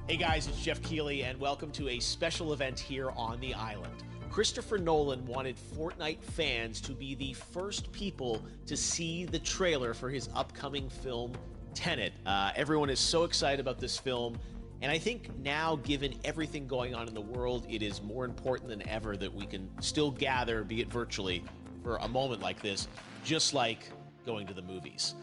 Hey guys, it's Jeff Keighley, and welcome to a special event here on the island. Christopher Nolan wanted Fortnite fans to be the first people to see the trailer for his upcoming film, Tenet. Everyone is so excited about this film, and I think now, given everything going on in the world, it is more important than ever that we can still gather, be it virtually, for a moment like this, just like going to the movies.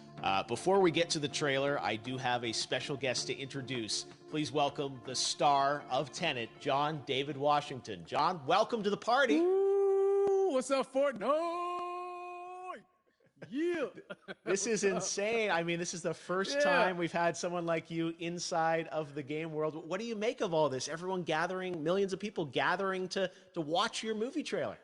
Before we get to the trailer, I do have a special guest to introduce. Please welcome the star of Tenet, John David Washington. John, welcome to the party. Ooh, what's up, Fortnite? Yeah. This is insane. I mean, this is the first time we've had someone like you inside of the game world. What do you make of all this? Everyone gathering, millions of people gathering to watch your movie trailer.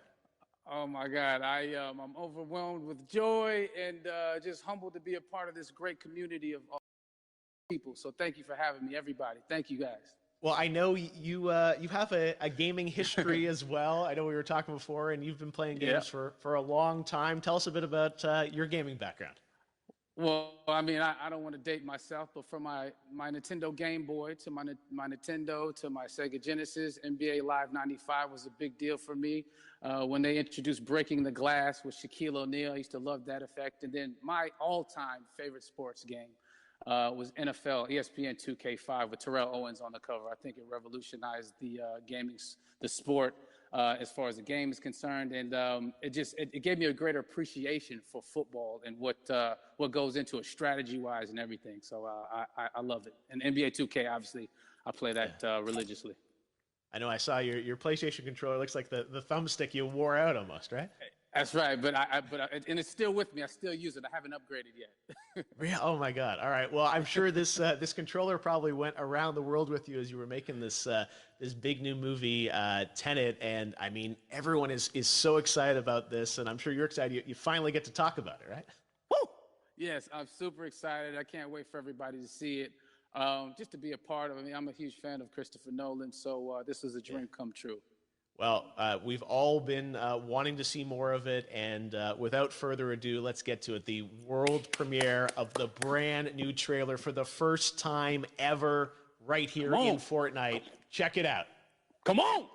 Oh my God, I'm overwhelmed with joy and just humbled to be a part of this great community of people. So thank you for having me, everybody. Thank you, guys. Well, I know you have a gaming history as well. I know we were talking before, and you've been playing games for a long time. Tell us a bit about your gaming background. Well, I mean, I don't want to date myself, but from my Nintendo Game Boy to my Nintendo to my Sega Genesis, NBA Live 95 was a big deal for me. When they introduced Breaking the Glass with Shaquille O'Neal, I used to love that effect. And then my all-time favorite sports game was NFL ESPN 2K5 with Terrell Owens on the cover. I think it revolutionized the the sport as far as the game is concerned, and it gave me a greater appreciation for football and what goes into it strategy-wise and everything. So I love it. And NBA 2K, obviously, I play that religiously. I know I saw your PlayStation controller. Looks like the thumbstick you wore out almost, right? That's right, but and it's still with me. I still use it. I haven't upgraded yet. Yeah. Oh my God. All right. Well, I'm sure this controller probably went around the world with you as you were making this big new movie, Tenet. And I mean, everyone is so excited about this, and I'm sure you're excited. You finally get to talk about it, right? Woo! Yes, I'm super excited. I can't wait for everybody to see it. Just to be a part of it. I mean, I'm a huge fan of Christopher Nolan, so this is a dream come true. Well, we've all been wanting to see more of it, and without further ado, let's get to it. The world premiere of the brand new trailer for the first time ever right here in Fortnite. Check it out. Come on!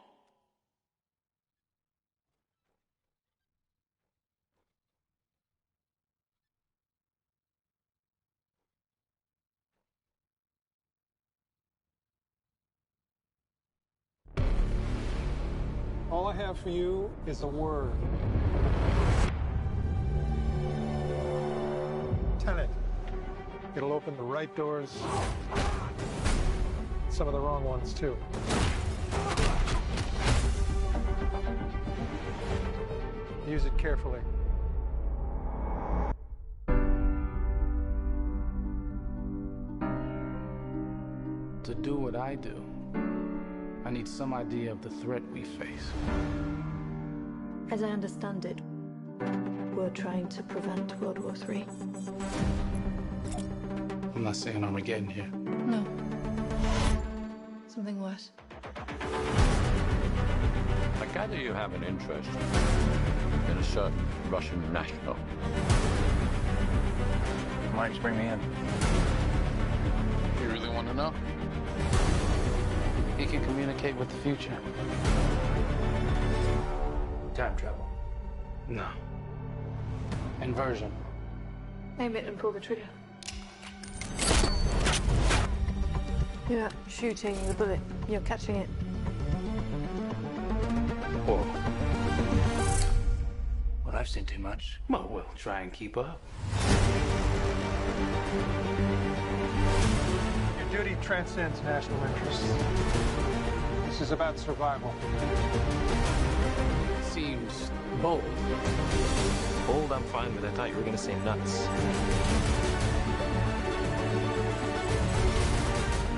All I have for you is a word. Tenet. It'll open the right doors, some of the wrong ones too. Use it carefully. To do what I do, I need some idea of the threat we face. As I understand it, we're trying to prevent World War III. I'm not saying Armageddon here. No. Something worse. I gather you have an interest in a certain Russian national. Mike's bring me in. You really want to know? He can communicate with the future. Time travel. No. Inversion. Aim it and pull the trigger. You're not shooting the bullet, you're catching it. Whoa. Well, I've seen too much. Well, we'll try and keep up. Your duty transcends national interests. This is about survival. Seems bold. Bold, I'm fine with. I thought you were going to say nuts.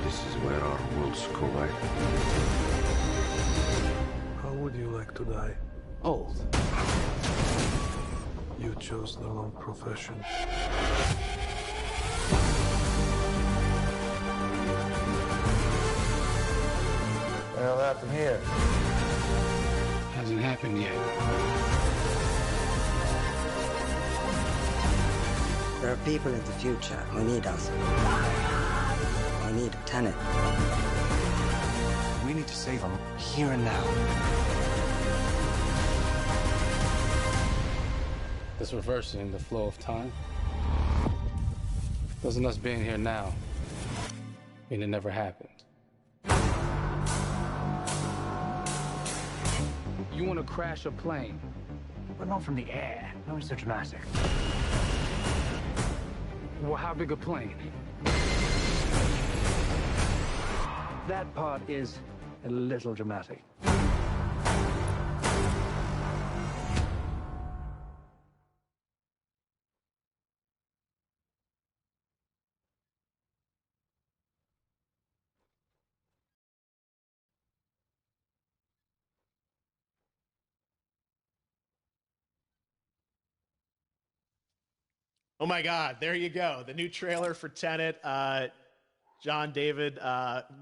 This is where our worlds collide. How would you like to die? Old. You chose the wrong profession. What happened here? Hasn't happened yet. There are people in the future who need us. We need Tenet. need to save him here and now. This reversing the flow of time. Doesn't us being here now mean it never happened? You want to crash a plane? But not from the air. No one's so dramatic. Well, how big a plane? That part is a little dramatic. Oh my God, there you go. The new trailer for Tenet. John, David,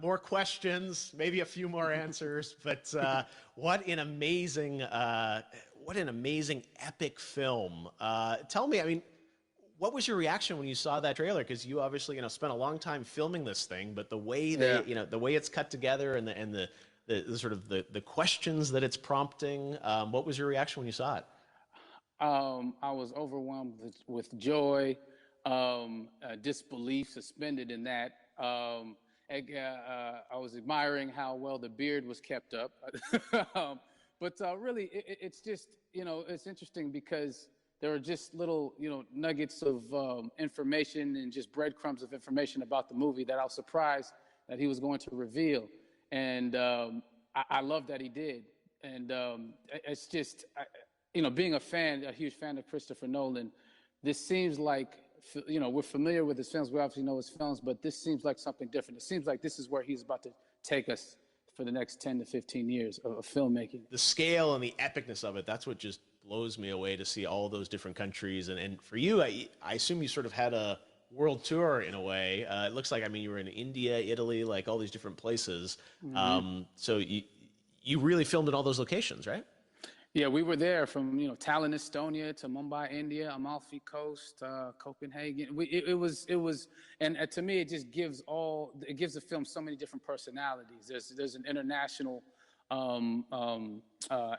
more questions, maybe a few more answers, but what an amazing epic film. Tell me, I mean, what was your reaction when you saw that trailer? Because you obviously, spent a long time filming this thing, but the way the way it's cut together and the sort of the questions that it's prompting, what was your reaction when you saw it? I was overwhelmed with joy, disbelief suspended in that. I was admiring how well the beard was kept up. But really, it's just, it's interesting because there are just little, nuggets of information and just breadcrumbs of information about the movie that I was surprised that he was going to reveal. And I love that he did. And it's just... being a huge fan of Christopher Nolan, this seems like, we're familiar with his films. We obviously know his films, but this seems like something different. It seems like this is where he's about to take us for the next 10 to 15 years of filmmaking. The scale and the epicness of it, that's what just blows me away, to see all those different countries. And for you, I assume you sort of had a world tour in a way. It looks like, you were in India, Italy, like all these different places. Mm-hmm. So you really filmed in all those locations, right? Yeah, we were there from, Tallinn, Estonia to Mumbai, India, Amalfi Coast, Copenhagen. It was, and to me, it just gives the film so many different personalities. There's an international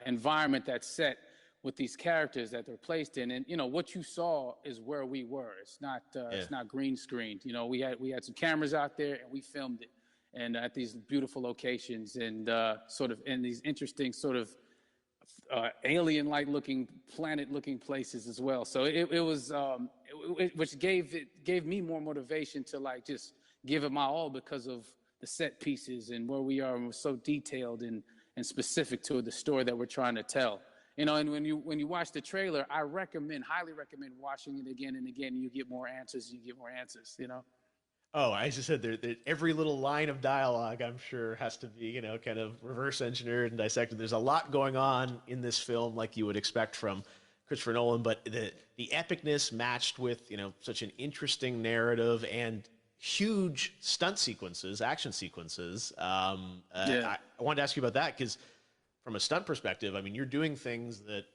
environment that's set with these characters that they're placed in, and what you saw is where we were. It's not green screened. We had some cameras out there and we filmed it, and at these beautiful locations and sort of in these interesting sort of alien-like looking, planet-looking places as well. So it was, which gave me more motivation to just give it my all because of the set pieces and where we are, and we're so detailed and specific to the story that we're trying to tell. And when you watch the trailer, I highly recommend watching it again and again. You get more answers. Oh, I just said every little line of dialogue, I'm sure, has to be, kind of reverse engineered and dissected. There's a lot going on in this film, like you would expect from Christopher Nolan, but the epicness matched with, such an interesting narrative and huge stunt sequences, action sequences. I wanted to ask you about that because from a stunt perspective, you're doing things that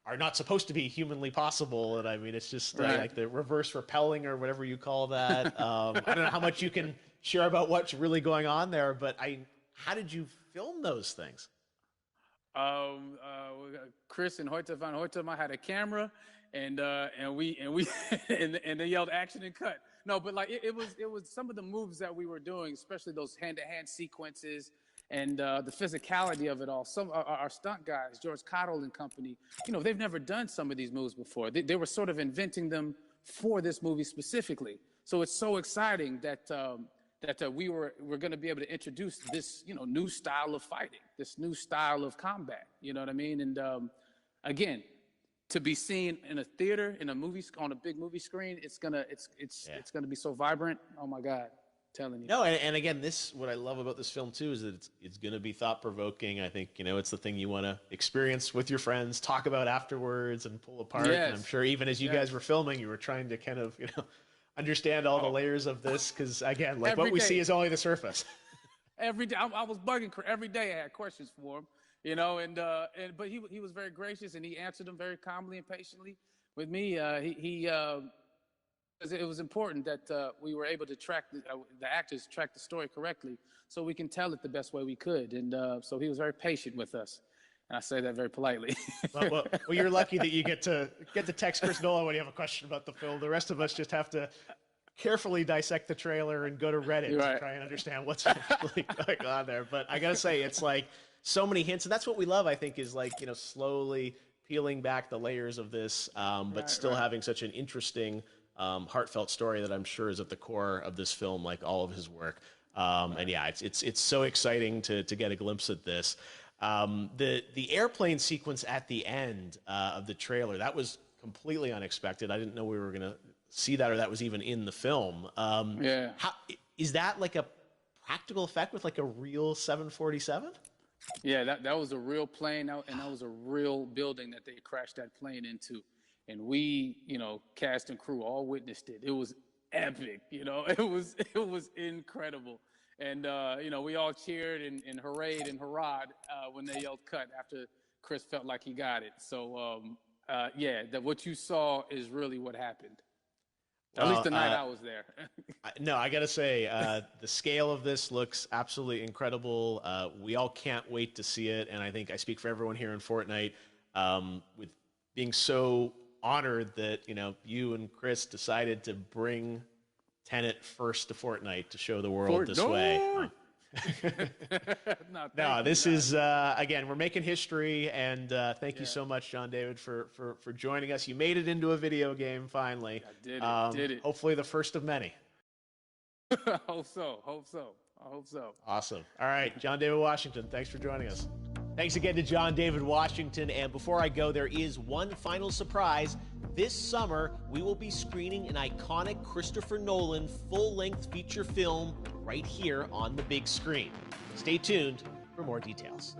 are not supposed to be humanly possible. And it's just like the reverse rappelling or whatever you call that. I don't know how much you can share about what's really going on there, but how did you film those things? Chris and Hoyte van Hoytema had a camera and they yelled action and cut. No, but it was some of the moves that we were doing, especially those hand-to-hand sequences, and the physicality of it all. Some our stunt guys, George Cottle and company, they've never done some of these moves before. They were sort of inventing them for this movie specifically. So it's so exciting that we're going to be able to introduce this new style of fighting, this new style of combat. You know what I mean? And again, to be seen in a theater, in a movie, on a big movie screen, it's gonna be so vibrant. Oh my God. Telling you. No, and again, what I love about this film too is that it's going to be thought provoking. I think it's the thing you want to experience with your friends, talk about afterwards, and pull apart. Yes. And I'm sure even as you guys were filming, you were trying to kind of understand all the layers of this because again, like what we see is only the surface. Every day, I was bugging every day. I had questions for him, but he was very gracious and he answered them very calmly and patiently with me. it was important that we were able to track the actors track the story correctly, so we can tell it the best way we could. And so he was very patient with us, and I say that very politely. Well, you're lucky that you get to text Chris Nolan when you have a question about the film. The rest of us just have to carefully dissect the trailer and go to Reddit to try and understand what's actually going on there. But I gotta say, it's like so many hints, and that's what we love. I think is like slowly peeling back the layers of this, but still having such an interesting, heartfelt story that I'm sure is at the core of this film, like all of his work. And yeah, it's so exciting to get a glimpse at this. The airplane sequence at the end of the trailer, that was completely unexpected. I didn't know we were gonna see that, or that was even in the film. Is that like a practical effect with like a real 747? Yeah, that was a real plane, and that was a real building that they crashed that plane into. And we, cast and crew all witnessed it. It was epic, it was incredible. And, we all cheered and hurrayed and hurrahed when they yelled cut after Chris felt like he got it. So, what you saw is really what happened. At least the night I was there. No, I got to say, the scale of this looks absolutely incredible. We all can't wait to see it. And I think I speak for everyone here in Fortnite with being so honored that, you and Chris decided to bring Tenet first to Fortnite to show the world this way. No, this is, again, we're making history, and thank you so much, John David, for joining us. You made it into a video game, finally. I did it. Hopefully the first of many. Hope so. Awesome. All right, John David Washington, thanks for joining us. Thanks again to John David Washington. And before I go, there is one final surprise. This summer, we will be screening an iconic Christopher Nolan full-length feature film right here on the big screen. Stay tuned for more details.